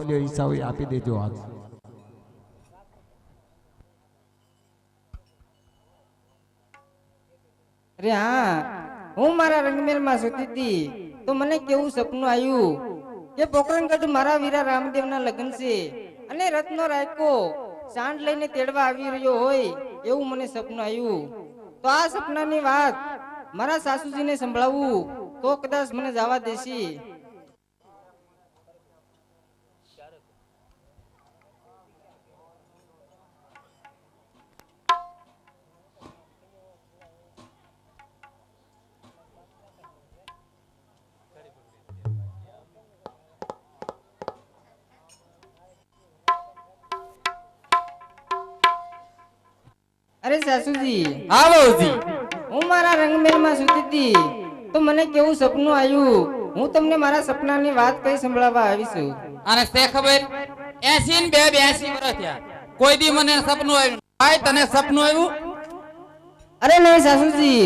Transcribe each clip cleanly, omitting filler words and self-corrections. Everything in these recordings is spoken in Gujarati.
બાપલ્યો ઈચ્છા હોય આપી દેજો આજ. અરે હા, હું મારા રંગમેલમાં સૂતી હતી તો મને કેવું સપનું આવ્યું કે પોકરણગઢ મારા વીરા રામદેવના લગ્ન છે અને રત્નો રાયકો સાંડ લઈને તેડવા આવી રહ્યો હોય એવું મને સપનું આવ્યું. તો આ સપનાની વાત મારા સાસુજીને સંભળાવું તો કદાચ મને જવા દેશે. અરે સાસુજી, હા બહુજી, હું મારા રંગમેલમાં સૂતી હતી તો મને કેવું સપનું આવ્યું. હું તમને મારા સપનાની વાત કઈ સંભળાવવા આવી છું. અને તે ખબર 80 ને 82 વર્ષ થયા કોઈ દી મને સપનું આવ્યું ભાઈ? તને સપનું આવ્યું? અરે નહીં સાસુજી,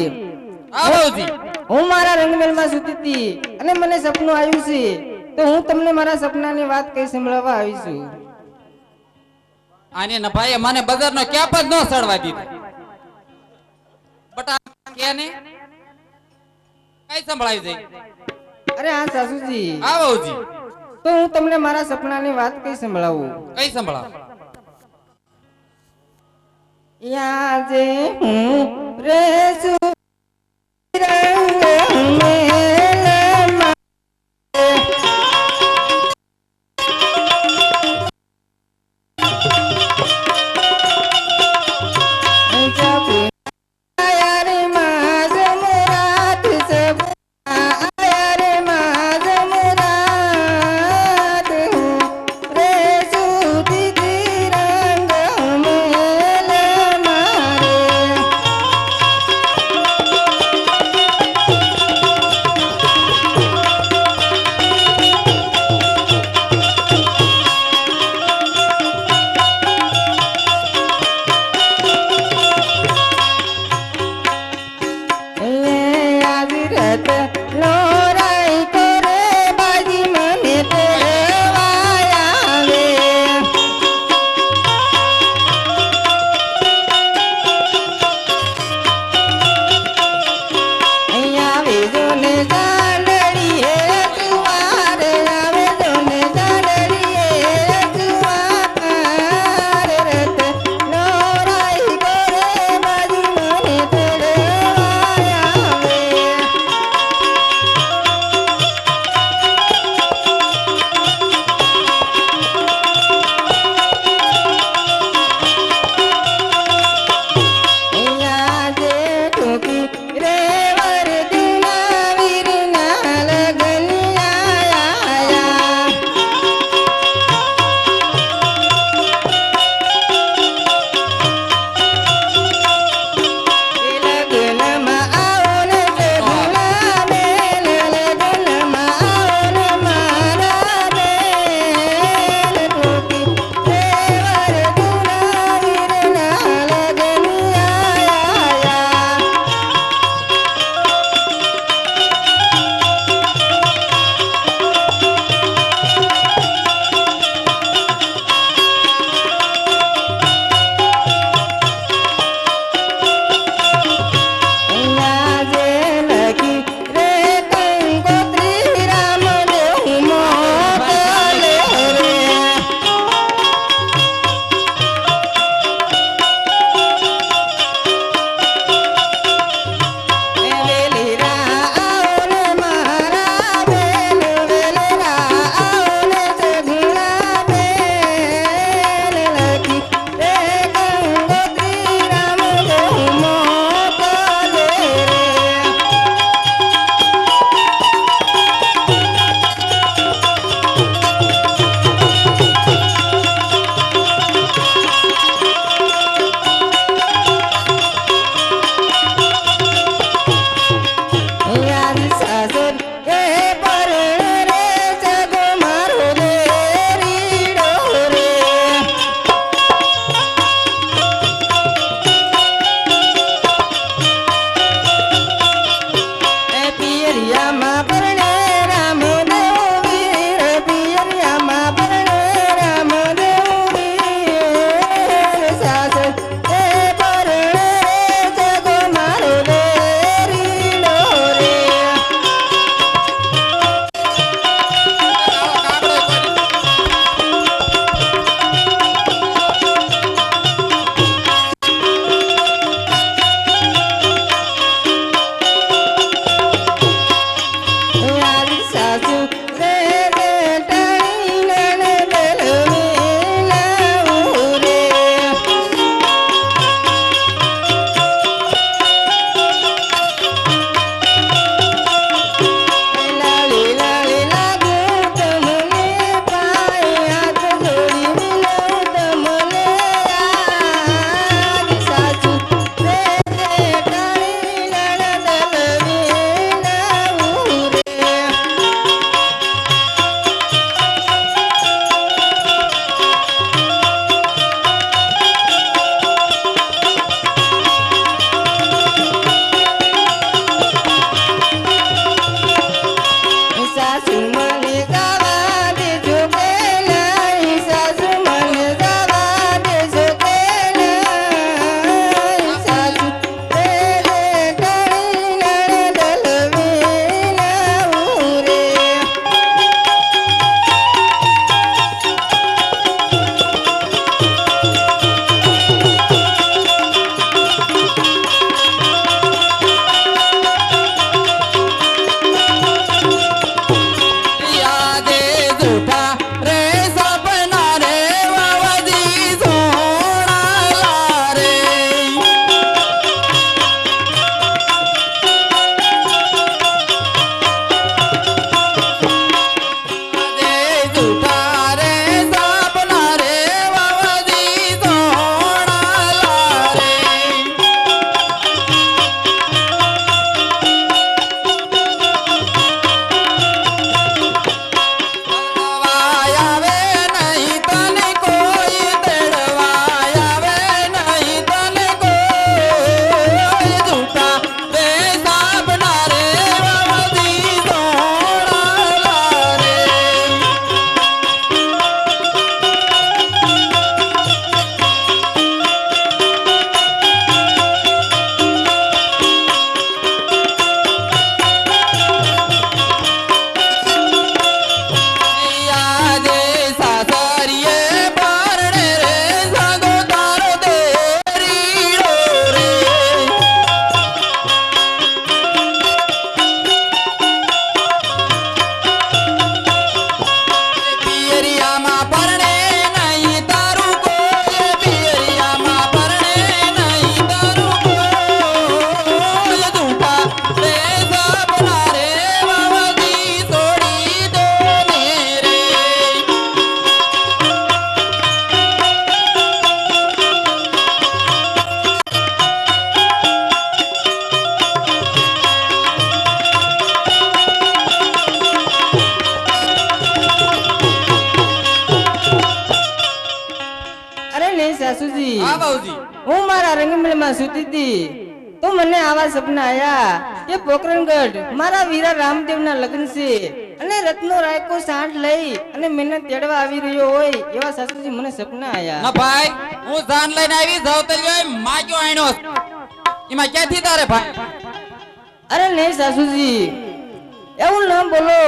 હા બહુજી, હું મારા રંગમેલમાં સૂતી હતી અને મને સપનું આવ્યું છે તો હું તમને મારા સપનાની વાત કઈ સંભળાવવા આવી છું. આને ન ભાઈ મને બજારનો ક્યાપ જ ન સડવા દીધો. બટા કે ને કઈ સંભળાવી જાય? અરે હા સાસુજી, હા બહુજી, તો હું તમને મારા સપનાની વાત કઈ સંભળાવું. કઈ સંભળાવ? યાજે હું રેસુ રંગમેલમાં સાસુજી, હા બાઉજી. હું મારા રંગમેળમાં સૂતી હતી તો મને આવા સપના આયા કે પોકરણગઢ મારા વીરા રામદેવના લગ્ન છે અને રત્નો રાયકો સાંઠ લઈ અને મને તેડવા આવી રહ્યો હોય એવા સાસુજી મને સપના આયા. ના ભાઈ, હું જાન લઈને આવી જવતલ્યો માગ્યો આણ્યો. એમાં ક્યાંથી તારે ભાઈ? અરે નહીં સાસુજી, એવું ન બોલો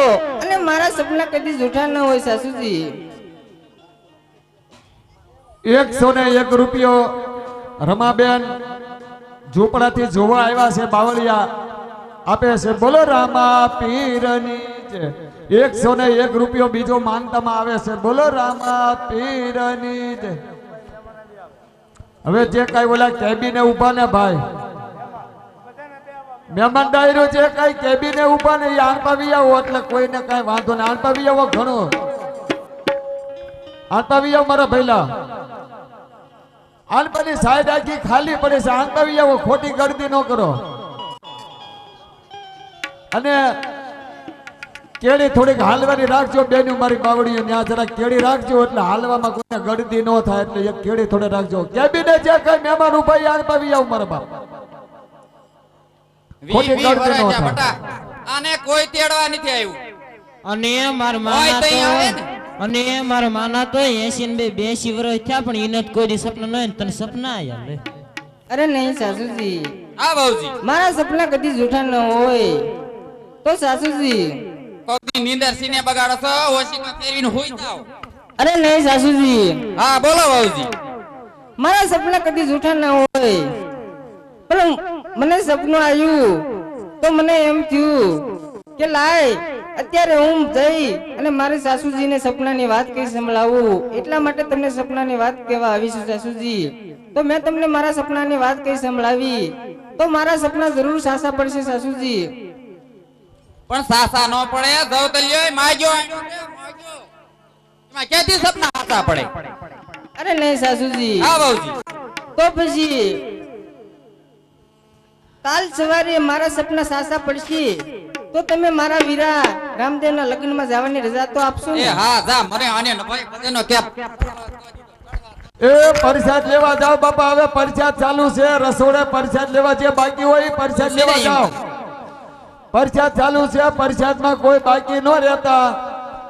અને મારા સપના કદી જૂઠા ન હોય સાસુજી. 101 રૂપિયો રમાબેન ઝૂંપડાથી જોવા આવ્યા છે બાવળિયા આપે છે. બોલો રામા પીરની છે. 101 રૂપિયો બીજો માનતામાં આવે છે. બોલો રામા પીરની છે. હવે જે કઈ ઓલા કેબિને ઉભા ને ભાઈ મહેમાન ડાયરો જે કઈ કેબિને ઉભા ને એ આણપાવી આવો એટલે કોઈને કઈ વાંધો નહીં. આણપાવી આવો ઘણો આણપાવી આવો મારા ભૈલા. આણપાની સાઈડ આખી ખાલી પડે છે. આણપાવી આવો, ખોટી ગળદી ન કરો. અને કેળી થોડીક હાલવાની રાખજો બેનું મારી બાવડીઓ ત્યાં જરા કેળી રાખજો એટલે હાલવામાં કોઈને ગળદી ન થાય એટલે એક કેળી થોડે રાખજો. કેબિને જે કઈ મહેમાન ઉભા આણપાવી આવો મારા બાપ. ખોટી ગળદી ન થાય. બટા આને કોઈ તેડવા નથી આવ્યું. અને મારા હોય માના તઈ આવે ને. તો અને મારા માના તો 80 ને 82 વર્ષ થયા પણ એને તો કોઈ દી સપના ન હોય ને તને સપના આયા લે. અરે નહીં સાસુજી, હા બાઉજી. મારા સપના કદી જૂઠા ન હોય. તો સાસુજી, કોકની નીંદર સીને બગાડો છો, ઓશીમાં ફેરવીને હુઈ જાઓ. અરે નહીં સાસુજી, હા બોલો બાઉજી. મારા સપના કદી જૂઠા ન હોય. પણ મને સપનું આવ્યું તો મને એમ થયું કે લાય અત્યારે હું જઈ અને મારી સાસુજીને સપનાની વાત કઈ સંભળાવું. એટલા માટે તમને સપનાની વાત કહેવા આવી છું સાસુજી. તો મેં તમને મારા સપનાની વાત કઈ સંભળાવી તો મારા સપના જરૂર સાચા પડશે સાસુજી. પણ સાસા નો પડે, જવતલ્યો માગ્યો આણ્યો કે માગ્યો. એમાં ક્યાંથી સપના સાચા પડે? અરે નહીં સાસુજી, હા બાઉજી. તો પછી કાલ સવારે મારા સપના સાચા પડશે તો તમે મારા વીરા રામદેવના લગ્નમાં જવાની રજા તો આપશો એ ને? હા જા, મને આને ન ભાઈ બધાનો કેપ. એ પરસાદ લેવા જાઓ બાપા. હવે પરસાદ ચાલુ છે. રસોડે પરસાદ લેવા જે બાકી હોય એ પરસાદ લેવા જાઓ. પરસાદ ચાલુ છે. પરસાદમાં કોઈ બાકી ન રહેતા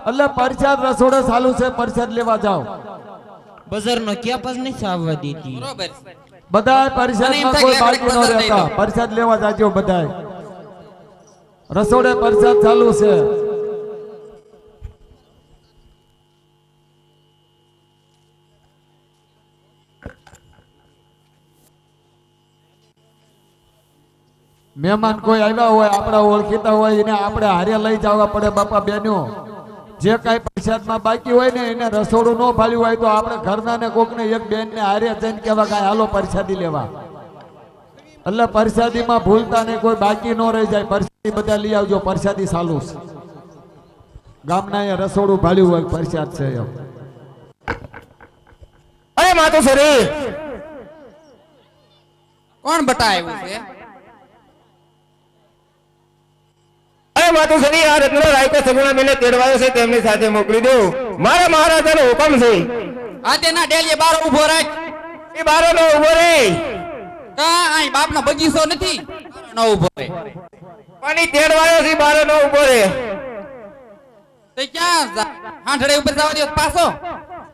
એટલે પરસાદ રસોડે ચાલુ છે. પરસાદ લેવા જાઓ. બજારનો ક્યાં pas નહીં આવવા દીધી. બરોબર. બધાય પરસાદમાં કોઈ બાકી ન રહેતા. પરસાદ લેવા જાજો બધાય. રસોડે પરસાદ ચાલુ છે. મહેમાન કોઈ આવ્યા હોય આપણા ઓળખીતા હોય એને આપણે હારે લઈ જવા પડે બાપા બેનો. જે કઈ પરસાદમાં બાકી હોય ને એને રસોડું ન ફાલ્યું હોય તો આપણે ઘરના ને કોક ને એક બેન ને હારે જઈને કહેવા કાંઈ હાલો પરસાદી લેવા. એટલે પરસાદીમાં ભૂલતા ને કોઈ બાકી ન રહી જાય. પરસાદી બધા લઈ આવજો. પરસાદી ચાલુ છે. ગામના અહીંયા રસોડું ફાલ્યું હોય પરસાદ છે એમ. અરે માતો સરી, કોણ બટા આવ્યું છે? અરે માતો સરી, આ રત્ન રાયકો સગુણા મેને તેડવાયો છે તેમની સાથે મોકલી દો. મારા મહારાજાનો હુકમ છે. આ તેના ડેલીએ બાર ઊભો રાખ. એ બારો નો ઉભો રે. કા આય બાપનો બગીચો નથી? ન ઊભો રે. પાણી તેડવાયો છે, બારો નો ઉભો રે. તે ક્યાં હાંઠડે ઉપર જવા દો પાછો.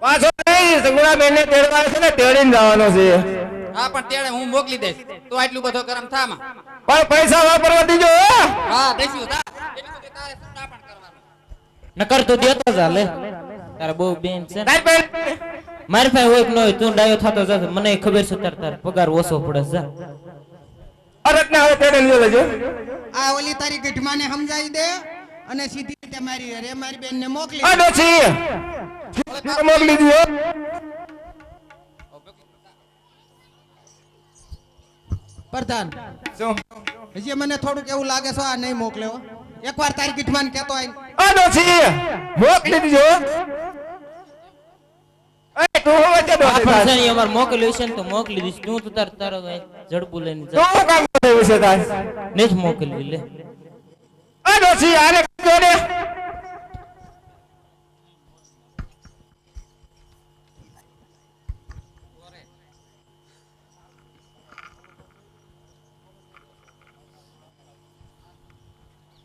પાછો નહીં, સગુણા મેને તેડવાયો છે ને તેડીને જવાનો છે. હા પણ તેડે હું મોકલી દઈશ. તું આટલું બધો કરમ થામાં. પણ પૈસા વાપરવા દીજો હો. હા દેશું તા. એટલું બધું તારે સપના પણ કરવાનું. નકર તો દેતો જા લે. તારા બહુ બેન છે ને. તાર પેન મારી પાસે હોય કે ન હોય તું ડાયો થતો જા. મને ખબર છે તાર પગાર ઓછો પડે જા. આ રત્ન હવે તેડીને લેજો. આ ઓલી તારી ગઢમાને સમજાવી દે અને સીધી રીતે મારી બેનને મોકલી આ ડોસી મોકલી દીધો. પ્રધાન શું? હજી મને થોડુંક એવું લાગે છે આ નહીં મોકલ્યો. એકવાર તારી ગઢમાને કહેતો આય. આ ડોસી મોકલી દીધો. એ તું હવે તે આ ડોસી પણ છે તાર. ને અમાર મોકલ્યું છે ને તો મોકલી દઈશ. તું તો તારો જડબું લઈને તું જા. શું કામ થયું છે તાર? નહીં જ મોકલવી લે. આ ડોસી આને કીધો ને.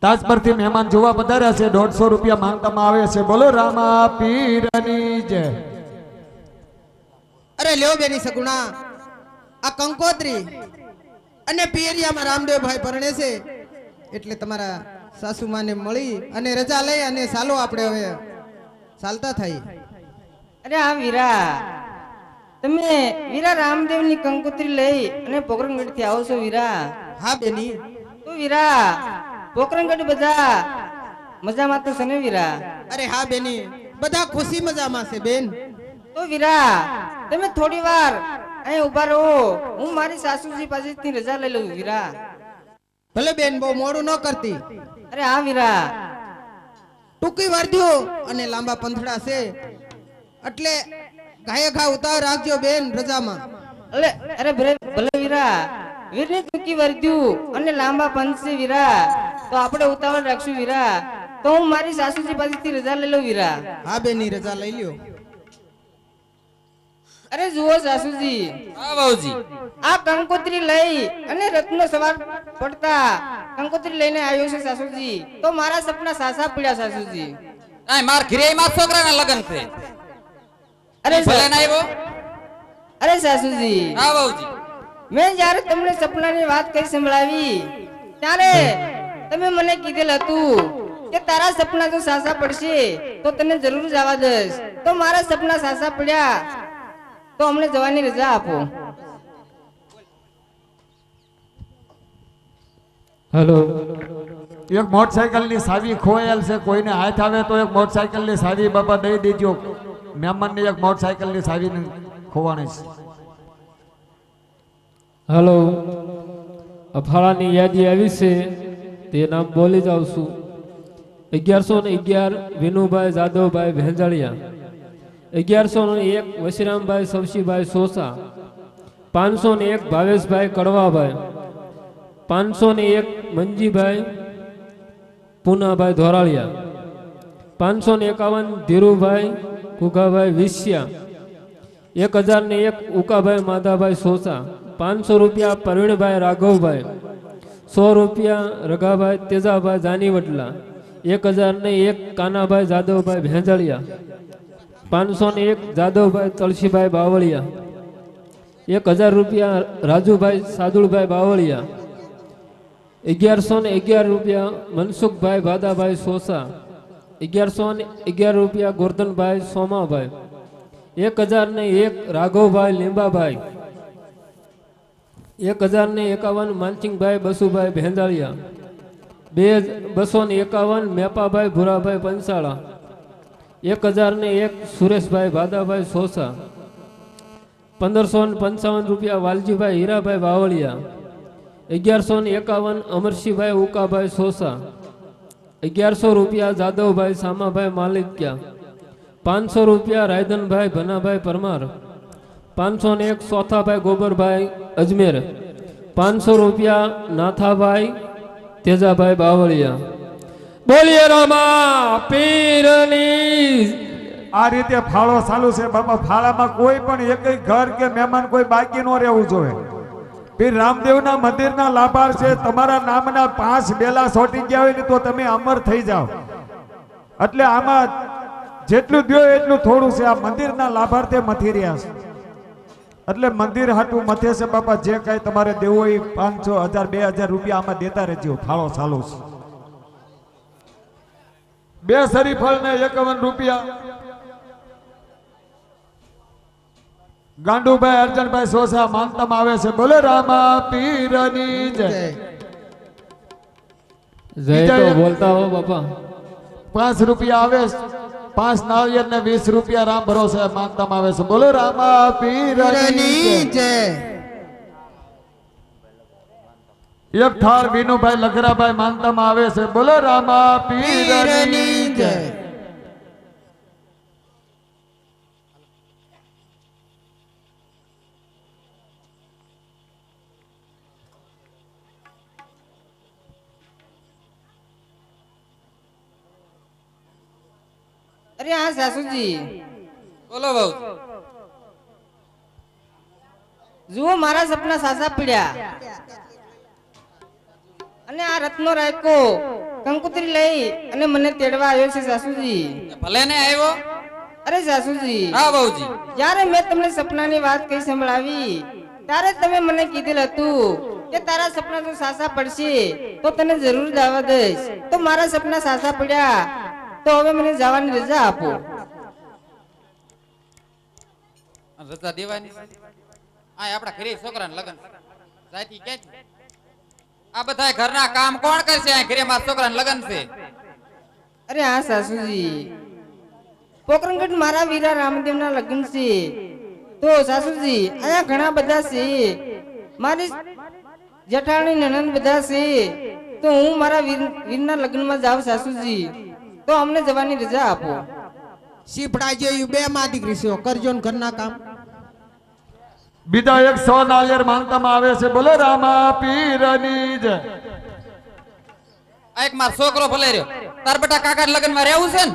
તાજ પરથી મહેમાન જોવા પધાર્યા છે 150 રૂપિયા માંગવામાં આવે છે બોલો રામા પીરની જય અરે લ્યો બેની સગુણા આ કંકોત્રી અને પિયરિયામાં રામદેવભાઈ પરણે છે એટલે તમારા સાસુમાને મળી અને રજા લઈ અને ચાલો આપણે હવે ચાલતા થઈ. અરે આ વીરા, તમે વીરા રામદેવની કંકોત્રી લઈ અને પોકરણગઢ થી આવો છો વીરા? હા બેની. તો વીરા પોકરણગઢ બધા મજામાં તો છે ને વીરા? અરે હા બેની, બધા ખુશી મજામાં છે બેન. તો વીરા તમે થોડી વાર અહીં ઉભા રહો, હું મારી સાસુજી પાસેથી રજા લઈ લઉં વીરા. ભલે બેન, બહુ મોડું ન કરતી. અરે હા વીરા, ટૂંકી વર્ધ્યો અને લાંબા પંથડા છે એટલે ઘાયે ઘા ઉતાર રાખજો બેન રજામાં. અરે ભલે વીરા, વીરની ટૂંકી વર્ધ્યું અને લાંબા પંથ છે વીરા, તો આપણે ઉતાવળ રાખશું વીરા. તો હું મારી સાસુજી પાસેથી રજા લઈ લઉં વીરા. હા બેની, રજા લઈ લ્યો. અરે જુઓ સાસુજી, હા વહુજી, આ કંકોત્રી લઈ અને રત્નો સવાર પડતા કંકોત્રી લઈને આવ્યો છે સાસુજી, તો મારા સપના સાસા પડ્યા સાસુજી. આ માર ઘરે માર છોકરાના લગન છે. અરે ભલે ના આવ્યો. અરે સાસુજી, હા વહુજી, મેં જ્યારે તમને સપનાની વાત કરી સંભળાવી ત્યારે તમે મને કીધેલ હતું કે તારા સપના જો સાસા પડશે તો તને જરૂર જવા દઈશ. તો મારા સપના સાસા પડ્યા તો અમને જવાની રજા આપો. હેલો, એક મોટરસાયકલ ની સાવી ખોયેલ છે, કોઈને હાથ આવે તો એક મોટરસાયકલ ની સાવી બાપા દઈ દેજો. મહેમાન ની એક મોટરસાયકલ ની સાવી ખોવાની છે. હેલો, અફાળાની યાદી આવી છે તે નામ બોલી જાઉં છું. 1111 વિનુભાઈ જાદવભાઈ ભેંજાળિયા, 1101 વશીરામભાઈ સવસીભાઈ સોસા, 501 ભાવેશભાઈ કડવાભાઈ, 501 મંજીભાઈ પૂનાભાઈ ધોરાળિયા, 551 ધીરુભાઈ કુગાભાઈ વિસ્યા, 1001 ઉકાભાઈ માધાભાઈ સોસા, 500 રૂપિયા પ્રવીણભાઈ રાઘવભાઈ, 100 રૂપિયા રઘાભાઈ તેજાભાઈ જાનીવટલા, 1001 કાનાભાઈ જાદવભાઈ ભેંજાળિયા, 501 જાદવભાઈ તળસીભાઈ બાવળિયા, 1000 રૂપિયા રાજુભાઈ સાદુળભાઈ બાવળિયા, 1111 રૂપિયા મનસુખભાઈ ભાદાભાઈ સોસા, 1111 રૂપિયા ગોરધનભાઈ સોમાભાઈ, 1001 રાઘવભાઈ લીંબાભાઈ, 1051 માનસિંગભાઈ બસુભાઈ ભેંજાળિયા, 251 મેપાભાઈ ભુરાભાઈ પંસાળા, 1001 સુરેશભાઈ ભાદાભાઈ સોસા, 1555 રૂપિયા વાલજીભાઈ હીરાભાઈ બાવળિયા, 1151 અમરસિંહભાઈ ઉકાભાઈ સોસા, 1100 રૂપિયા જાદવભાઈ સામાભાઈ માલિકિયા, 500 રૂપિયા રાયધનભાઈ ભનાભાઈ પરમાર, 501 સોથાભાઈ ગોબરભાઈ અજમેર, 500 રૂપિયા નાથાભાઈ તેજાભાઈ બાવળિયા. બોલીએ રામા પીરની. આ રીતે ફાળો ચાલુ છે બાપા. ફાળામાં કોઈ પણ એક ઘર કે મહેમાન કોઈ બાકી ન રહેવું જોઈએ. પીર રામદેવના મંદિરના લાભાર છે. તમારા નામના 5 બેલા સોટી ગયા હોય ને તો તમે અમર થઈ જાઓ. એટલે આમાં જેટલું દ્યો એટલું થોડું છે. આ મંદિરના લાભાર્થે મથી રહ્યા છે એટલે મંદિર હાટું મથે છે બાપા. જે કઈ તમારે દેવું હોય 500 1000 2000 રૂપિયા આમાં દેતા રહેજો. ફાળો ચાલુ છે. 2 શરીફળ ને 51 રૂપિયા ગાંડુભાઈ અર્જનભાઈ સોસા માનતામાં આવે છે. બોલે રામા પીરની જય. જય તો બોલતા હો બાપા. 5 રૂપિયા આવે. 5 નાળિયેર ને 20 રૂપિયા રામ ભરોસે માનતામાં આવે છે. બોલે રામા પીરની જય. એક થાળ વિનુભાઈ લખરાભાઈ માનતામાં આવે છે. બોલે રામા પીરની જય. અરે હા સાસુજી, બોલો બહુ. જુઓ મારા સપના સાસા પડ્યા અને આ રત્નો રાયકો કંકોત્રી લઈ અને મને તેડવા આવ્યો છે સાસુજી. ભલે ને આવ્યો. અરે સાસુજી, હા બહુજી. જ્યારે મેં તમને સપનાની વાત કઈ સંભળાવી ત્યારે તમે મને કીધેલ હતું કે તારા સપના જો સાચા પડશે તો તને જરૂર જવા દઈશ. તો મારા સપના સાચા પડ્યા તો હવે મને જવાની રજા આપો. રજા દેવાની આ આપડા ઘરે છોકરાને લગન જાતી ક્યાંથી? આ બધા ઘરના કામ કોણ કરશે? આ ઘરે મારા છોકરાને લગન છે. અરે હા સાસુજી, પોકરણગઢ મારા વીરા રામદેવના લગ્ન છે. તો સાસુજી અહીંયા ઘણા બધા છે, મારી જેઠાણી નણંદ બધા છે. તો હું મારા વીરના લગ્નમાં જાઉં સાસુજી, તો અમને જવાની રજા આપો. શીપડા જેવી બે માં દીકરી છો, કરજો ને ઘરના કામ. બીજા 100 નાળિયેર માનતામાં આવે છે. બોલો રામા પીરની જય. આ એક મારો છોકરો ભલે રહ્યો, તાર બેટા કાકા લગન માં રહેવું છે ને?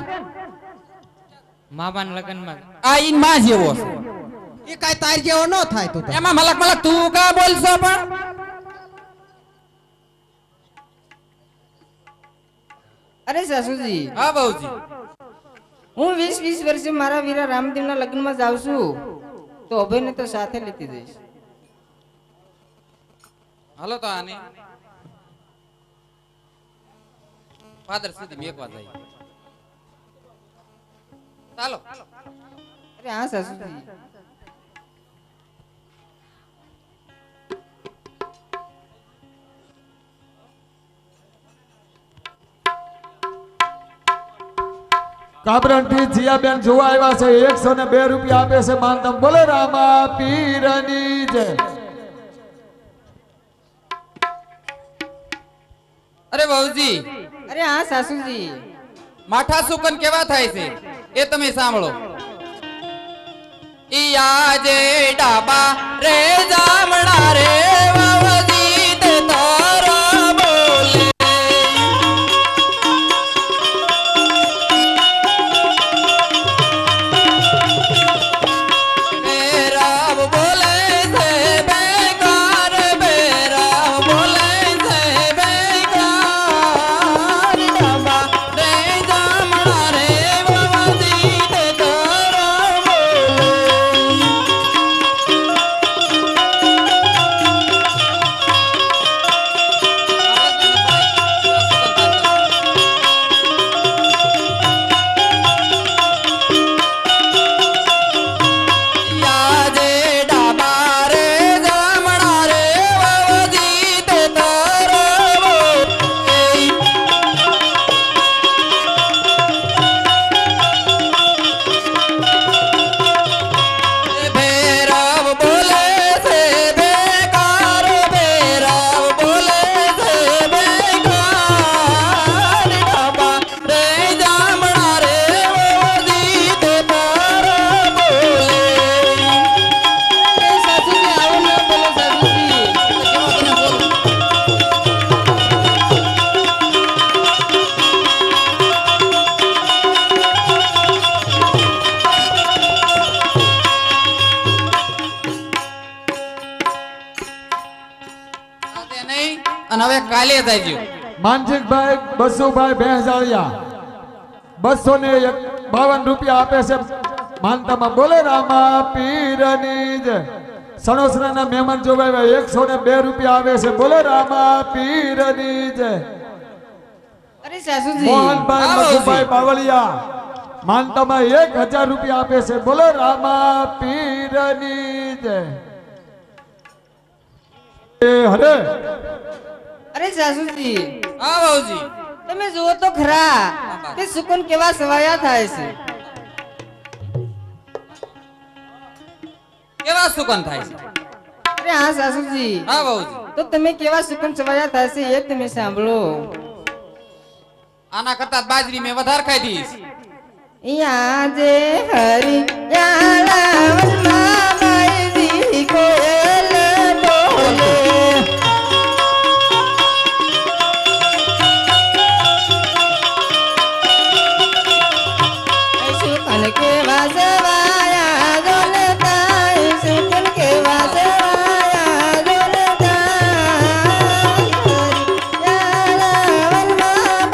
મામાના લગ્નમાં આ ઈન માં જેવો છે. એ કાઈ તાર જેવો ન થાય તું તો. એમાં મલક મલક તું કા બોલશો? પણ અરે સાસુજી, હા બહુજી. હું 20 વર્ષે મારા વીરા રામદેવના લગ્નમાં જાઉં છું, તો અભયને તો સાથે લેતી જઈશ. હાલો તો આને ફાધર સુધી મેકવા જાય. ચાલો. અરે હા સાસુજી. કાબરણથી જીયાબેન જોવા આવ્યા છે. 102 રૂપિયા આપે છે માનતમ. બોલે રામા પીરની જય. અરે બહુજી, અરે હા સાસુજી. માઠા સુકન કેવા થાય છે એ તમે સાંભળો. ઈ આજે ડાબા રે જામણા રે વાવજી તે તારા બોલે. બેરાવ બોલે છે બેકાર, બેરાવ બોલે છે બેકાર. ડાબા રે જામણા રે વાવજી તે તારા બોલે. યાજે ડાબા રે જામણા રે વાવજી તે તારા બોલે. ભેરવ બોલે છે બેકાર, ભેરવ બોલે છે બેકાર. ડાબા રે જામણા રે વાવજી તે તારા બોલે. સાસુજી આવો ન બોલો સાસુજી. સાથે નહીં અને હવે કાલે જાય. માનસિકભાઈ બસુભાઈ ભેંસાળિયા 252 રૂપિયા આપે છે માનતામાં. બોલે રામા પીરની જય. સણોસરાના મહેમાન જોવા આવ્યા. 102 રૂપિયા આવે છે. બોલે રામા પીરની જય. અરે સાસુજી. મોહનભાઈ આવો મધુભાઈ બાવળિયા માનતામાં 1000 રૂપિયા આપે છે. બોલો રામા પીરની જય. એ હરે અરે સાસુજી, હા બહુજી. તમે જુઓ તો ખરા કે સુકન કેવા સવાયા થાય છે. કેવા સુકન થાય છે? અરે હા સાસુજી, હા બહુજી. તો તમે કેવા સુકન સવાયા થાય છે એ તમે સાંભળો. આના કરતા બાજરી મેં વધારે ખાઈ દઈશ. યાજે હરી યાલાવનમાં મારી કોયલ બોલે. સુકન કેવા સવાયા જોલતા, સુકન કેવા સવાયા જોલતા. યાલાવનમાં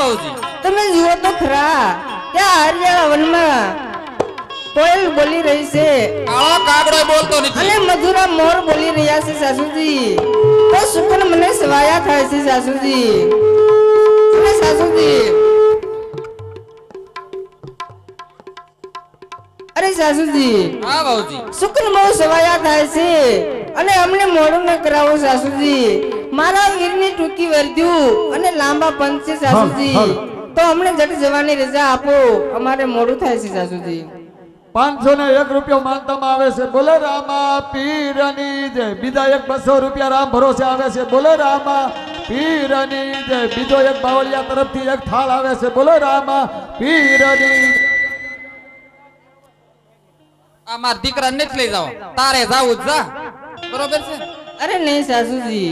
વહુજી તમે જુઓ તો ખરા કે આ હરિયાળા વનમાં કોયલ બોલી રહી છે કાળો કાગડો બોલતો નથી અને મધુરા મોર બોલી રહ્યા છે સાસુજી. તો સુકન મને સવાયા થાય છે સાસુજી. અને સાસુજી, અરે સાસુજી, હા વહુજી સુકન બહુ સવાયા થાય છે અને અમને મોડું ન કરાવો સાસુજી. મારા વીરની ટૂંકી વર્ધ્યું અને લાંબા પંચ છે સાસુજી. તો અમને જટ જવાની રજા આપો, અમારે મોડું થાય છે સાસુજી. 501 રૂપિયો માનતામાં આવે છે. બોલે રામા પીરની જય. બીજા એક 200 રૂપિયા રામ ભરોસે આવે છે. બોલે રામા પીરની જય. બીજો એક બાવળિયા તરફથી એક થાળ આવે છે. બોલે રામા પીરની. આ મારા દીકરા નથી લઈ જાવ, તારે જાવું જ જા. બરોબર છે? અરે નહીં સાસુજી,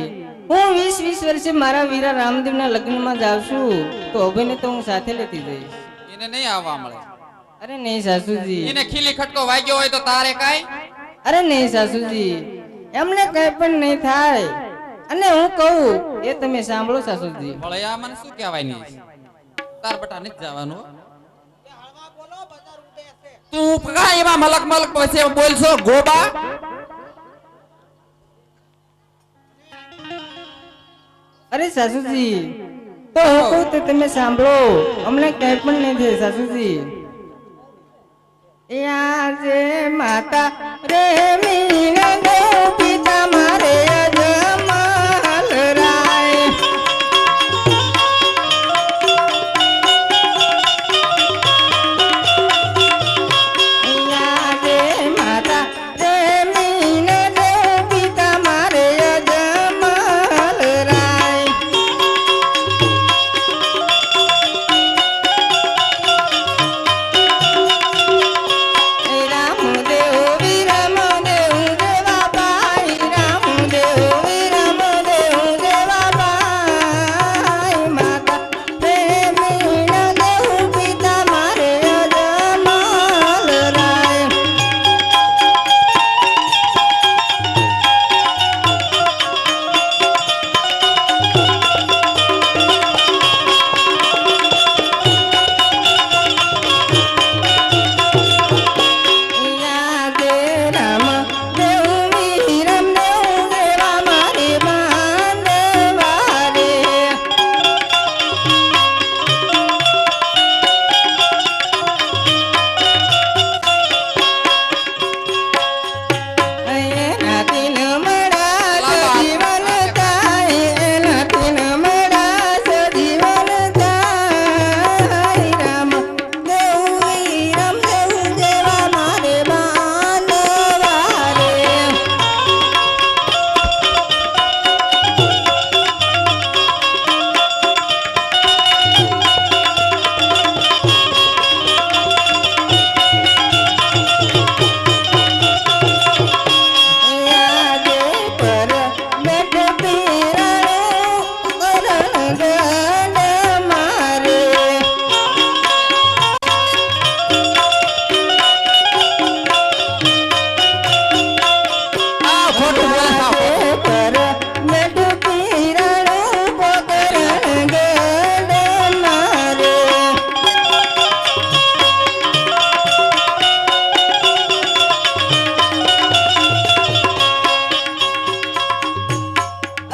હું 20 વર્ષે મારા વીરા રામદેવના લગ્નમાં જાઉં છું, તો અભયને તો હું સાથે લેતી જઈશ. એને નહીં આવવા મળે. અરે નહીં સાસુજી, એને ખીલી ખટકો વાગ્યો હોય તો તારે કાઈ? અરે નહીં સાસુજી, એમને કઈ પણ નહીં થાય. અને હું કહું એ તમે સાંભળો સાસુજી. ભલે આ મને શું કહેવાય નહીં, તાર બટા નથી જવાનું હો. તું કાંઈ એમાં મલક મલક પછી બોલશો ગોબા? અરે સાસુજી, તો હું કહું તો તમે સાંભળો, અમને કઈ પણ નહીં થાય સાસુજી. આજે માતા રે મીના ગો પિતા મારે અજમલ રાય. આજે માતા રે મીના ગો પિતા મારે અજમલ રાય. રામદેવ વિરમદેવ દેવા પાઈ, રામદેવ વિરમદેવ દેવા પાઈ. માતા પ્રેમીના દેવ પિતા મારે અજમલ રાય. યાદે રામ દેવ વિરમ દેવ દેવા મારે બાંધવા રે. એના તીન મળા સજીવન થાય, એના તીન મળા સજીવન થાય. રામ દેવ વિરમ દેવ દેવા મારે બાંધવા રે. યાદે પર બેઠ પીરાણું કરણ ગણ મારે. આ ખોટું બોલે સાવ. યાદે પર બેઠ પીરાણું કરણ ગણ મારે.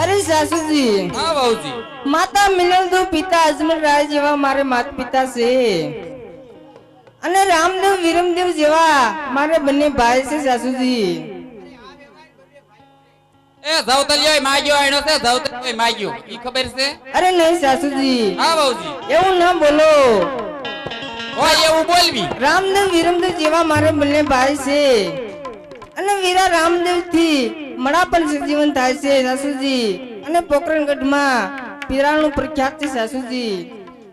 અરે સાસુજી, હા વહુજી માતા મિનલ દો પિતા અજમલ રાય જેવા મારે માતા પિતા છે અને રામદેવ વિરમદેવ જેવા મારે બંને ભાઈ છે સાસુજી. એ જવતલિયો માગ્યો આણ્યો છે, જવતલિયો માગ્યો ઈ ખબર છે? અરે નહીં સાસુજી, હા વહુજી એવું ના બોલો. હોય એવું બોલવી. રામદેવ વિરમદેવ જેવા મારે બંને ભાઈ છે અને વીરા રામદેવ થી મળા પણ સજીવન થાય છે સાસુજી. અને પોકરણગઢમાં પીરાણું પ્રખ્યાત છે સાસુજી.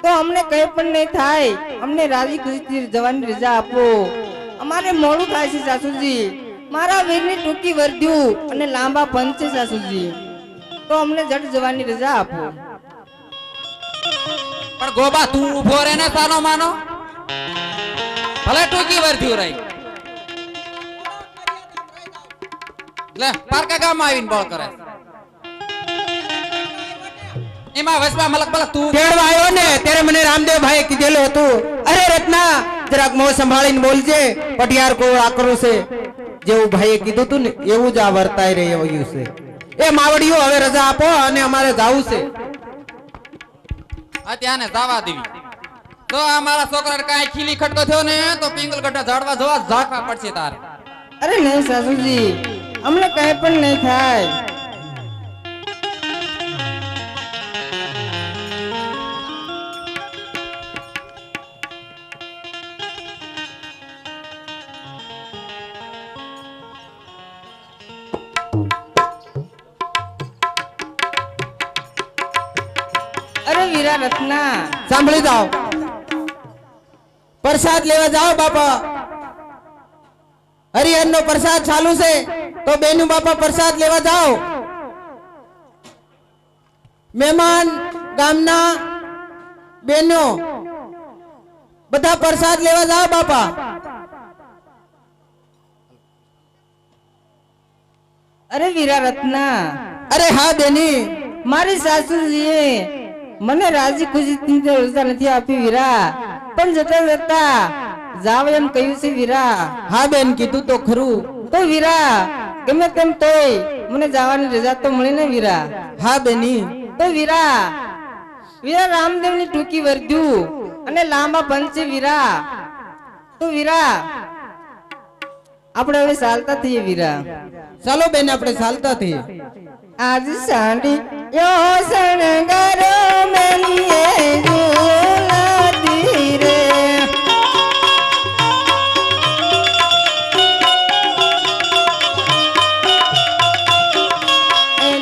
તો અમને કઈ પણ નહીં થાય, અમને રાજી ખુશીથી જવાની રજા આપો, અમારે મોડું થાય છે સાસુજી. મારા વીરની ટૂંકી વર્ધ્યું અને લાંબા પંચ છે સાસુજી. તો અમને જટ જવાની રજા આપો. પણ ગોબા તું ઉભો રહે ને સાનો માનો, ભલે ટૂંકી વર્ધ્યું રહી. લે પારકા ગામમાં આવીને બળ કરે. એમાં વસવા મલક મલક તું તેડવા આવ્યો ને ત્યારે મને રામદેવ ભાઈએ કીધેલું હતું, અરે રત્ના જરાક મોં સંભાળીને બોલજે, પટિયાર કોઈ આકરું છે. જેવું ભાઈએ કીધું હતું ને એવું જ આ વર્તાઈ રહ્યું છે. એ માવડીઓ હવે રજા આપો અને અમારે જાવું છે. અત્યાને જવા દેવી. તો આ મારા છોકરાને કાંઈ ખીલી ખટકો થયો ને તો પિંગલ ગઢા ઝાડવા જોવા ઝાકવા પડશે તારે. અરે નહીં સાસુજી, અમને કઈ પણ નહીં થાય. અરે વીરા રત્ના, સાંભળી જાઓ, પ્રસાદ લેવા જાઓ બાપા. હરિહર નો પ્રસાદ ચાલુ છે તો બેનુ બાપા પ્રસાદ લેવા જાઓ. મહેમાન ગામના બેનો બધા પ્રસાદ લેવા જાઓ બાપા. અરે વીરા રત્ના, અરે હા બેની, મારી સાસુજીએ મને રાજી ખુશી રજા નથી આપી વીરા, પણ જતા જતા જાવ એમ કહ્યું છે વીરા. હા બેન, કીધું તો ખરું. તો વીરા ગમે તેમ તોય મને જવાની રજા તો મળી ને વીરા. હા બેની, તો વીરા વીરા રામદેવ ની ટૂંકી વર્ધ્યું અને લાંબા પંચે વીરા. તો વીરા આપણે હવે ચાલતા થઈએ વીરા. ચાલો બેન આપણે ચાલતા થઈએ. આજ સાંડી યો શણગારો મેલીએ ઝૂલાતી રે.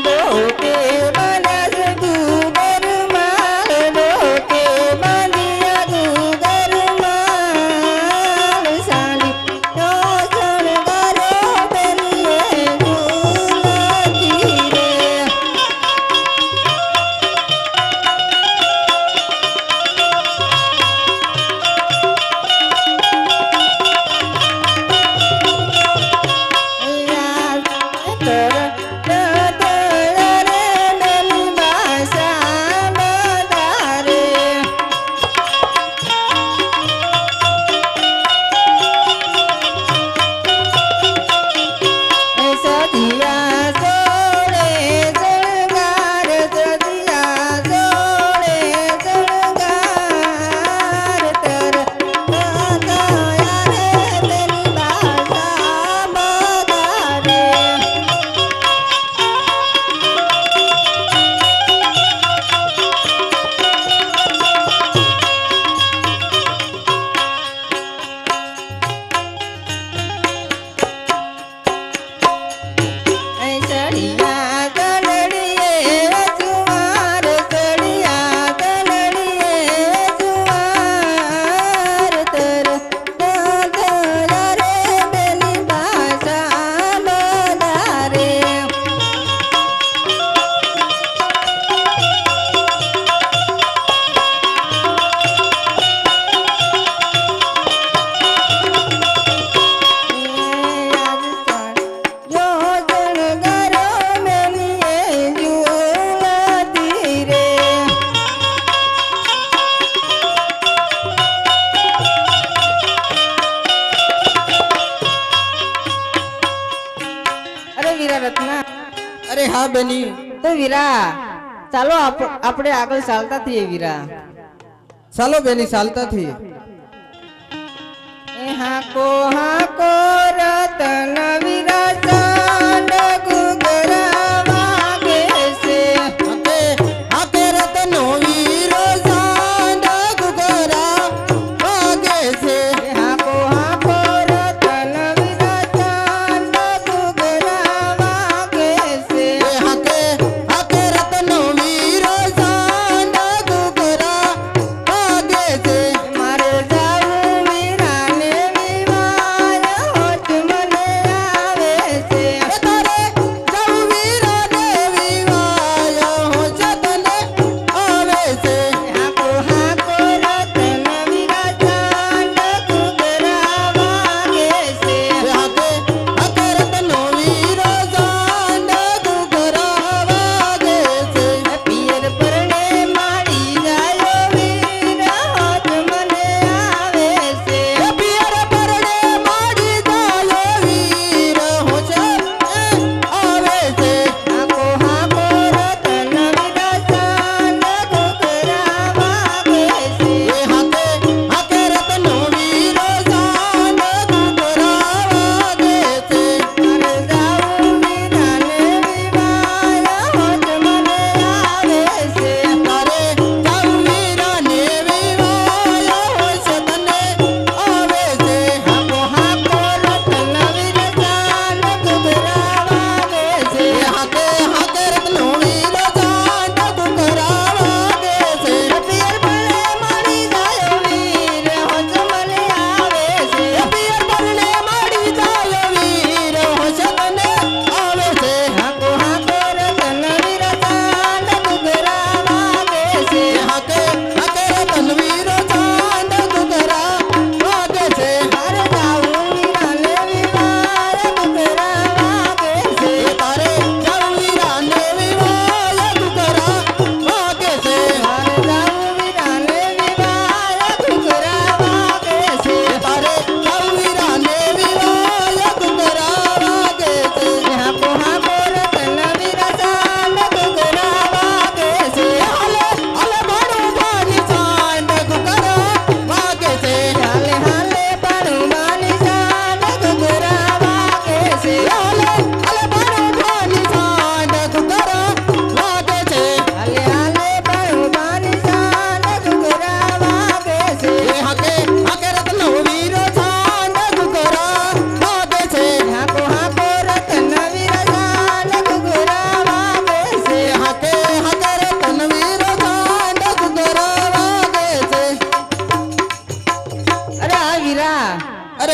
ડોકે બાંધ્યા ગુગરમાં, ડોકે બાંધ્યા ગુગરમાં, સાંડી યો શણગારો મેલીએ ઝૂલાતી રે. અરે હા બેની, તો વીરા ચાલો આપણે આગળ ચાલતા થઈએ વીરા. ચાલો બેની ચાલતા થઈએ. હાકો હાકો રતન વીરા ચાંદ ગુગરા વાગે છે. હાકે હાકે રતનો વીરો ચાંદ ગુગરા વાગે છે. હાકો હાકો રતન વીરા ચાંદ ગુગરા વાગે છે. હાકે હાકે રતનો વીરો ચાંદ ગુગરા વાગે છે. મારે જાવું વીરાને વિવાહ હોત મને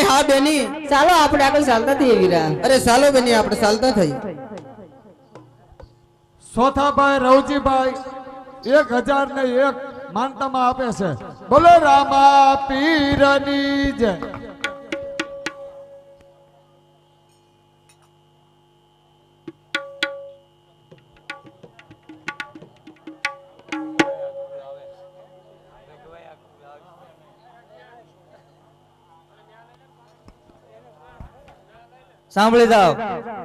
ભાઈ હા બેની ચાલો આપણે આગળ ચાલતા થઈએ વીરા. અરે ચાલો બેની આપણે ચાલતા થઈ સોથાભાઈ રવજીભાઈ 1001 માનતામાં આપે છે. બોલો રામા પીરની જય. સાંભળી જાઓ,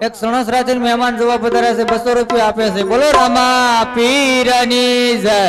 એક સણસ રાજન મહેમાન જોવા પધાર્યા છે, 200 રૂપિયા આપે છે. બોલો રામા પીરની જય.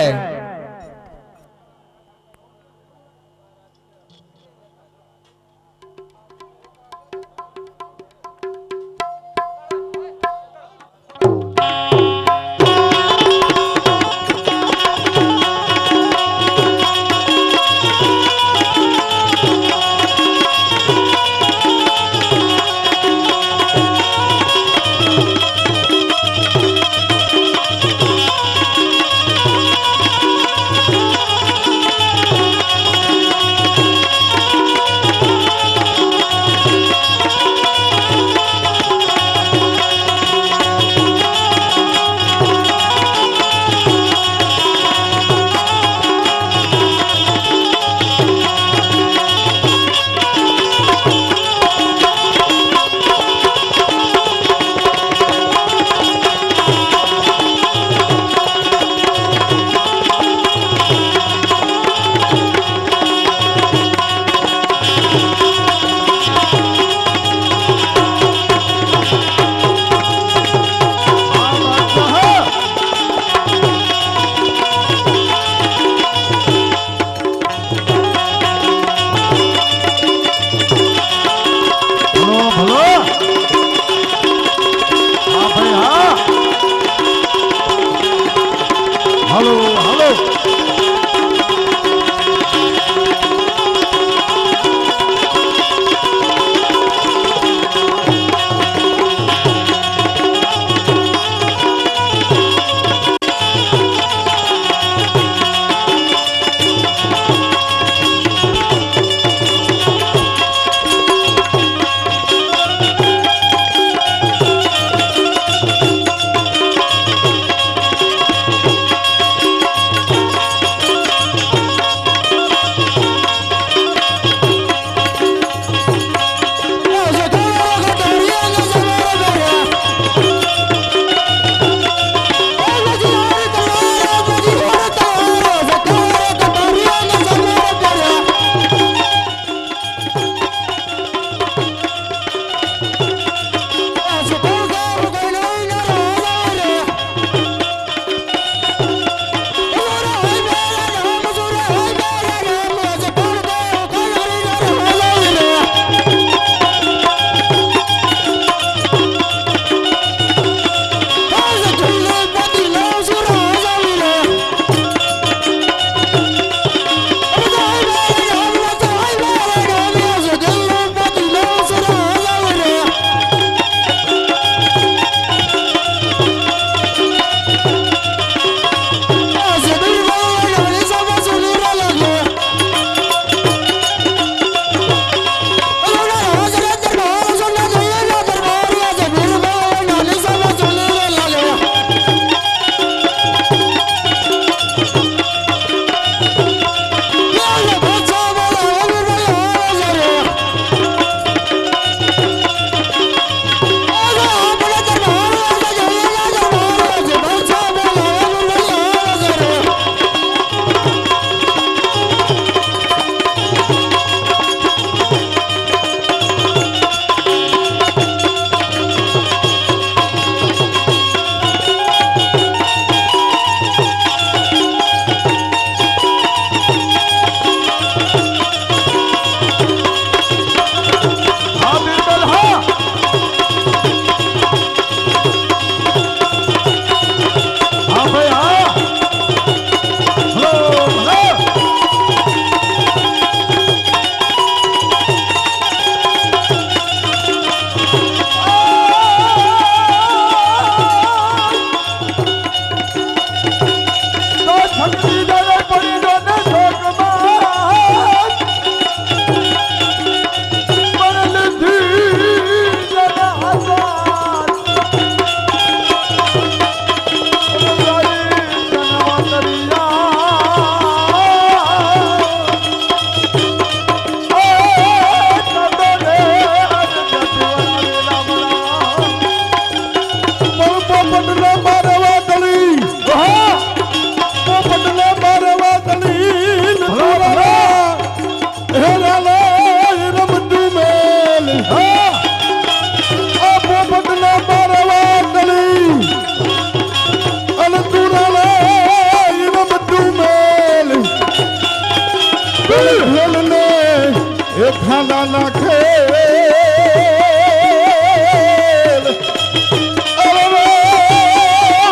નાના નાખે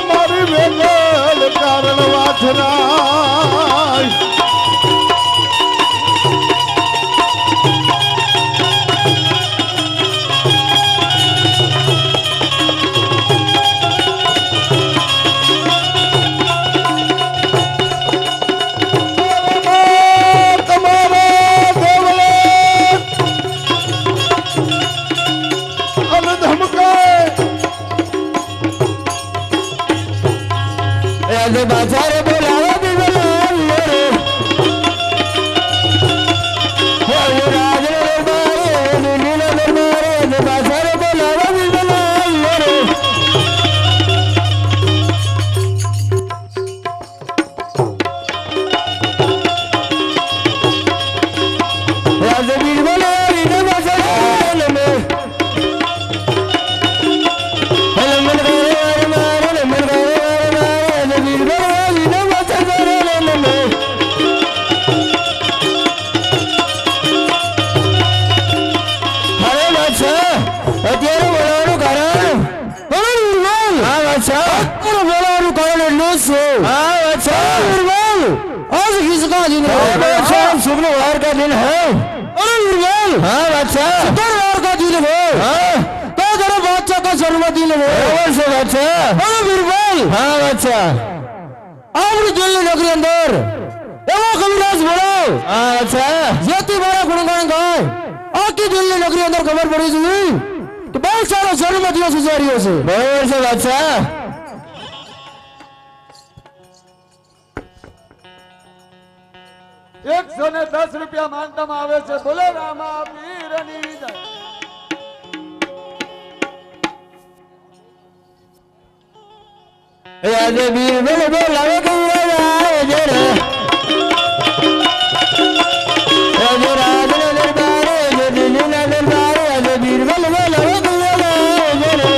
મારી વેગલ કારણ વાછરાય બાજાર બોલાવો બિરબલ રે રાજ દરબારે લીલા દરબારે બાજાર બોલાવો બિરબલ રે રાજ બિરબલ રીને બાજાર મે शुक्रवार का दिन है। अरे निर्मल, हाँ बादशाह, शुक्रवार का दिन है। हाँ, तो जरा बादशाह का जन्मदिन है। अवश्य बादशाह। अरे निर्मल, हाँ बादशाह, आपने दिल्ली नगरी अंदर एवं कविराज बोलो। हाँ बादशाह, ज्योति बारा गुणगान गाए। आकी दिल्ली नगरी अंदर खबर पड़ी थी कि बहुत सारा जन्मदिन सुजारियों से। अवश्य बादशाह। 110 રૂપિયા માનતામાં આવે છે. બોલો રામા પીરની જય. રાજા બીરબલ બોલાવે કવિરાજ જરે રાજા રાજના દરબારે દિલ્હીના દરબારે રાજા બીરબલ બોલાવે કવિરાજ જરે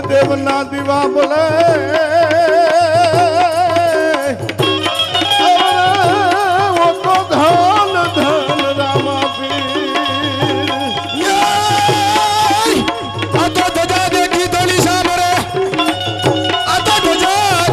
દેવના દીવા બોલે ઓ તો ધન ધન રામા પીર. આ તો ધજા દેખી ધોળી સામરે આ તો ધજા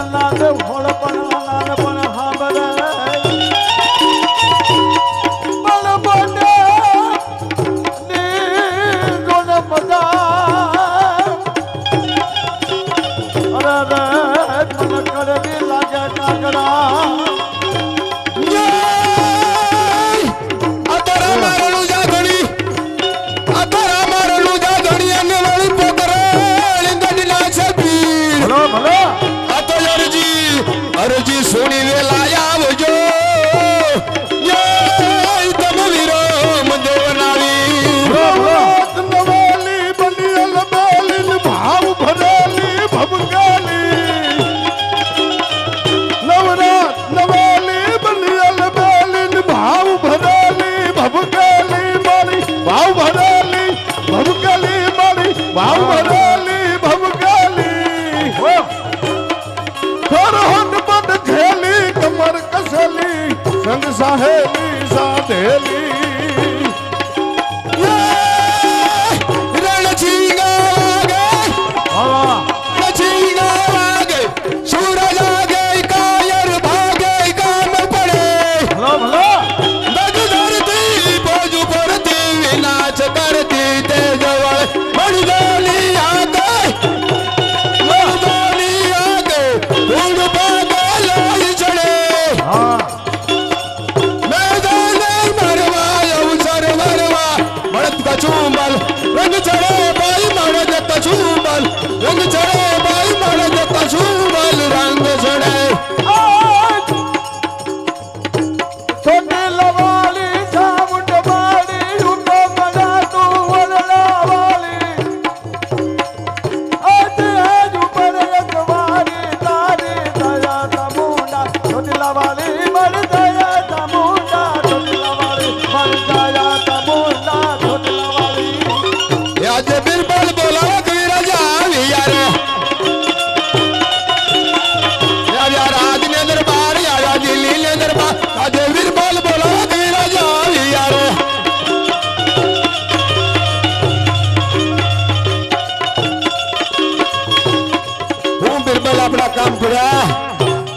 નાદ હોળ પણ નાદ પણ હાંભળે બળ બોલે ની જોન મજા અરે મને કરવી લાગે કાગડા અરજી સુણી વેલા આવજો તમે વીરો મંદો બનાવી નવાલી બનિયલ બેલીન ભાવ ભરેલી ભબકાલી નવરાત નવાલી બનિયલ બેલીન ભાવ ભરેલી ભબકાલી મારી ભાવ ભરેલી ભબકાલી મારી ભાવ ભરેલી ભબકાલી હરહન બદ ખેલી કમર કસલી સંગ સાહેલી સાધેલી રણછીંગા વાગે સૂરજ આગે કાયર ભાગે કામ પડે બદ ધરતી બોજ પરતી વિનાશ કરતી તે જવળ મણગોલી આગે ચુંબલ રંગ ચડે ભાઈ મારે જતા ચુંબલ રંગ ચડે ભાઈ મારે જતા ચુંબલ રંગ ચડે છોટી લવાલી સામુંડ વાળી ઉઠો મડા તું વરડા વાળી આજે આજ ઉપર એક વારી તારી દયા તમુંડા છોટી લવાલી મર દયા તમુંડા છોટી લવાલી મર દયા તમુંડા છોટી લવાલી આજે બિરબલ બોલાવો કવિરાજા આવી યાર રાજ ને દરબાર યાર દિલ્હી ને દરબાર આજે બિરબલ બોલાવો કવિરાજા આવી યાર હું બિરબલ આપણા કામ પૂરા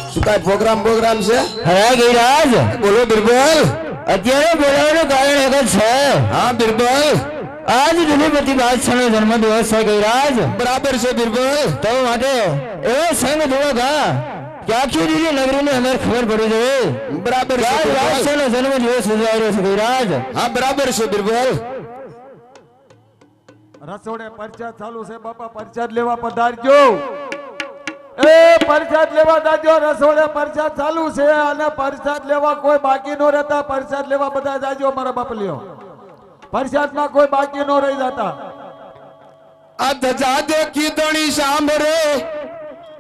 શું કાંઈ પ્રોગ્રામ છે હે ગિરાજ બોલો બિરબલ અત્યારે બોલાવવાનું કારણ એક જ છે હા બિરબલ આજ ધુલીપતિ બાદશાહનો જન્મદિવસ છે ગિરાજ બરાબર છે બિરબલ તો માટે એવો સંગ જોડો ગા કે આખી દીદી નગરીને અમારે ખબર પડી જાય બરાબર છે આજ બિરબલ. બાદશાહનો જન્મદિવસ ઉજવાઈ રહ્યો છે ગિરાજ હા બરાબર છે બિરબલ રસોડે પરચાદ ચાલુ છે બાપા પરચાદ લેવા પધારજો એ પરચાદ લેવા દાજો રસોડે પરચાદ ચાલુ છે અને પરચાદ લેવા કોઈ બાકી નો રહેતા પરચાદ લેવા બધા જાજો મારા બાપ લ્યો પરસાદમાં કોઈ બાકી નો રહી જતા આ ધજા દેખી ધણી સાંભળે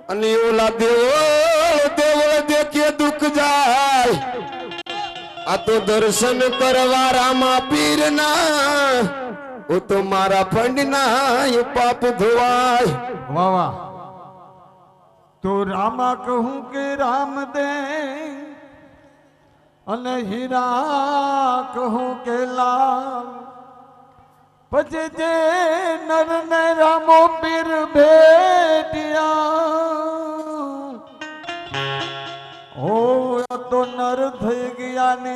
અને ઓલા દેવળ દેખીએ દુઃખ જાય આ તો દર્શન કરવા રામા પીરના ઓ તો મારા ફંડના એ પાપ ધોવાય વાહ વાહ તો રામા કહું કે રામ દે અને હીરા કહું કે લાલ પછી જે નર ને રામો પીર ભેટિયા હો તો નર થઈ ગયા ને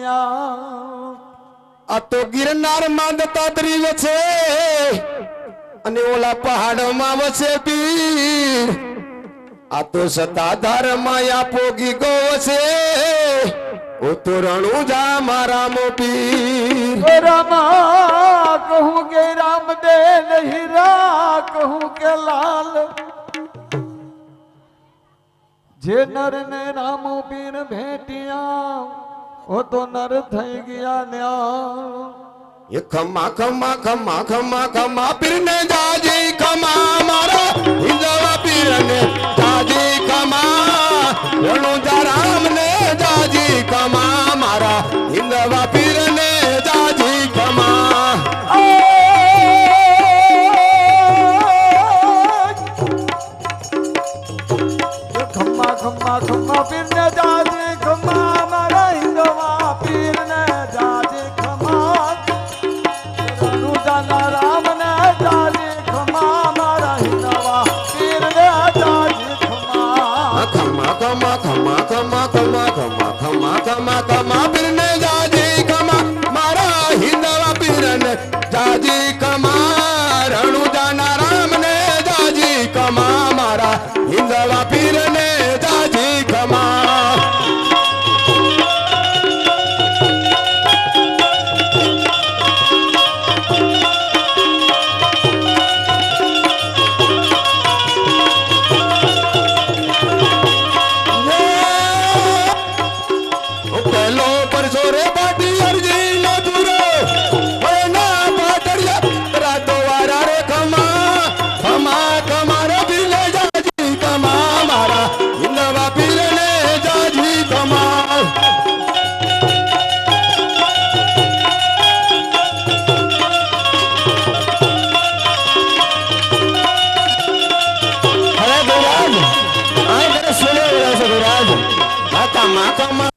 આ તો ગિરનાર માં દત્તાત્રી વસે અને ઓલા પહાડોમાં વસે પીર આ તો સતાધાર માયા પોગી ગો વસે ઓ તો રણુજા મારા મોપીર રામા કહું કે રામ દે હીરા કહું કે લાલ જે નર ને રામો પીર ભેટિયા ઓ તો નર થઈ ગયા ન્યા એ ખમા ખમા ખમા ખમા ખમા પીરને જાજી ખમા મારા હિંદવા પીરને જાજી ખમા રણુજા રામને જાજી ખમા મારા હિંદવા પીરને જાજી ખમા ખમ્મા ખમ્મા ખમ્મા પીરને જાજે ખમ્મા મારા હિંદવા પીરને જાજે ખમ્મા રણુજાના રામને જાજે ખમ્મા મારા હિંદવા પીરને જાજે ખમ્મા ખમા ખમા ખમા ખમા ખમા ખમા ખમા ખમા ખમા પીરને જાજી ખમા મારા હિંદવા પીરને જાજી ખમા રણુજાના રામને જાજી ખમા મારા હિંદવા પીરને જાજી ખમા પહેલો પરસો રે પાટી અરજી નો દૂરો ના પાટડિયા રાતો વારા રે ખમા ખમા ખમા રે પીરને જાજી ખમા મારા હિંદવા પીરને જાજી ખમા અરે ગોરાજ આ તને સુને રહ્યા છે ગોરાજ કમા કમા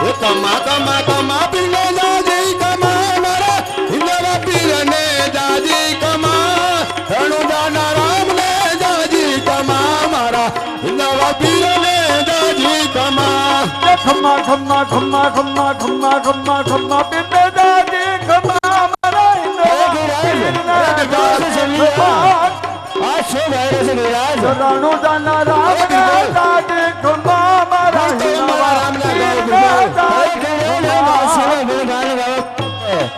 એ કમા કમા કમા પીરને જાજી કમા મારા હિંદવા પીરને જાજી કમા રણુજાના રામને જાજી કમા મારા હિંદવા પીરને જાજી કમા ખમ્મા ખમ્મા ખમ્મા ખમ્મા ખમ્મા ખમ્મા ખમ્મા પીરને જાજી ખમ્મા મારા હિંદવા આ શું ભાઈ છે વિરાજ રણુજાના રામને જાજી ખમ્મા મારા હિંદવા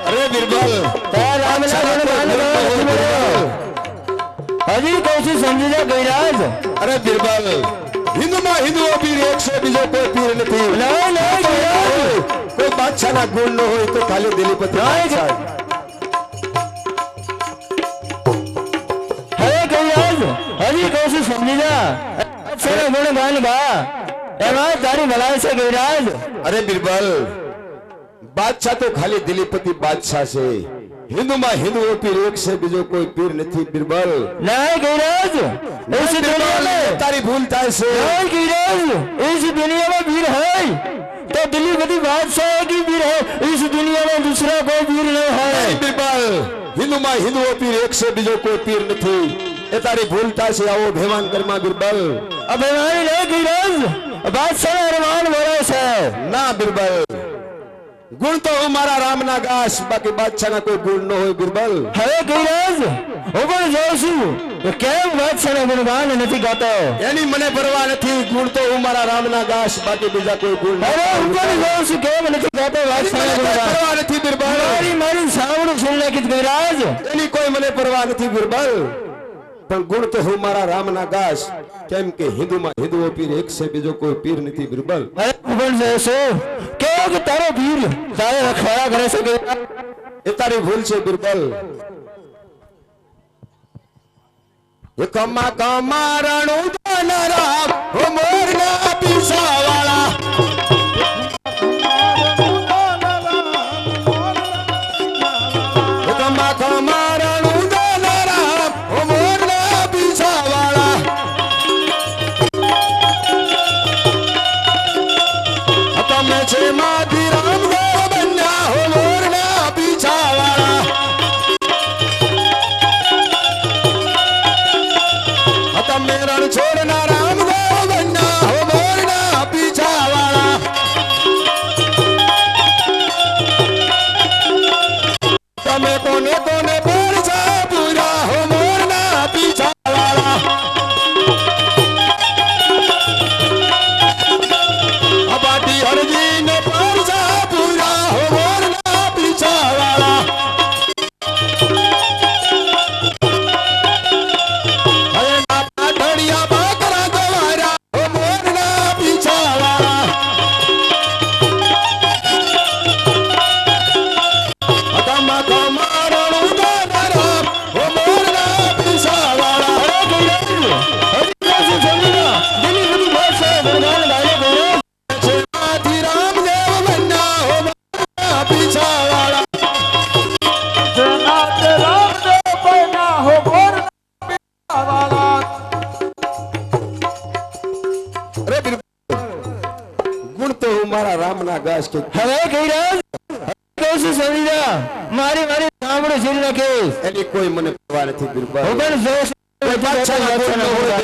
અરે બિરબલ હજી કહું છું સમજી જા ગઈરાજ અરે બિરબલ હિન્દુમાં હિન્દુઓ પીર એક છે બીજો કોઈ પીર નથી કોઈ બાદશાહના ગુણ ન હોય તો ખાલી દિલીપતિ બાદશાહ હવે ગઈરાજ હજી કહું છું સમજી જા અચ્છા ગુણ ગાન ગા એમાં તારી ભલાઈ છે ગઈરાજ અરે બિરબલ બાદશાહ તો ખાલી દિલીપતિ બાદશાહ છે હિન્દુમાં હિન્દુઓ પીર એક છે બીજો કોઈ પીર નથી બિરબલ नहीं गैराज इस दुनिया में તારી ભૂલ થાય છે नहीं गैराज इस दुनिया में वीर है तो दिल्लीपति बादशाह की वीर है इस दुनिया में दूसरा कोई वीर नहीं है નહીં બિરબલ હિન્દુમાં હિન્દુઓ પીર એક છે બીજો કોઈ પીર નથી એ તારી ભૂલ થાય છે આવો ભેવાન કરમાં બિરબલ अब हमारी नहीं गैराज बादशाह अरमान बोले से ના બિરબલ ગુણ તો હું મારા રામના ગાશ બાકી બાદશાહના કોઈ ગુણ ન હોય બિરબલ હવે ગૈરાજ ઉપર જાઉં છું તો કેમ બાદશાહના ગુણગાન નથી ગાતો એની મને પરવા નથી ગુણ તો હું મારા રામના ગાશ બાકી બીજા કોઈ ગુણ ન અરે હોય. ઉપર જાઉં છું કેમ નથી ગાતો એની બાદશાહના મને કોઈ ગુણગાન પરવા નથી બિરબલ મારી મારી સાવડું સુન નાખી ગૈરાજ એની કોઈ મને પરવા નથી બિરબલ પણ ગુણ તો હું મારા રામના ગાશ કેમ કે હિન્દુમાં હિન્દુઓ પીર એક છે બીજો કોઈ પીર નથી બિરબલ અરે પણ જશો કેવો કે તારો વીર તારે રખવાડા કરે છે ગૈરાજ એ તારી ભૂલ છે બિરબલ એ કમા કમા રણુ જાનરા હો મોરના પીસાવાળા એ કમા કમા રણુ જાનરા હો મોરના પીસાવાળા તમે છે માધી રામદેવ બન્યા હો મોરના પીછાવાળા તમે રણ છોડના રામદેવ બન્યા હો મોરના પીછાવાળા તમે કોને કોને પડછા પૂરા હો મોરના પીછાવાળા અબાટી હરજી ને પડછા પૂરા હો મોરના પીછાવાળા હવે ના પાટડિયા બાકરા ગવારા હો મોરના પીછાવાળા કમા કમા રણુ જાનરા હો મોરના પીછાવાળા દિલ્હીપતિ બાદશાહ ગુણગાન ગાય ગૈરાજ છે માથી રામદેવ બન્યા હો મોરના પીછાવાળા જનાત રામદેવ બન્યા હો મોરના પીછાવાળા. અરે બિરબલ ગુણ તો હું મારા રામના ગાશ કે હવે ગૈરાજ કહું છું સમજી જા મારી મારી સાંભળો છીન નાખે એની કોઈ મને પરવા નથી બિરબલ હું પણ જોશ કોઈ બાદશાહના ગુણ ન હોય,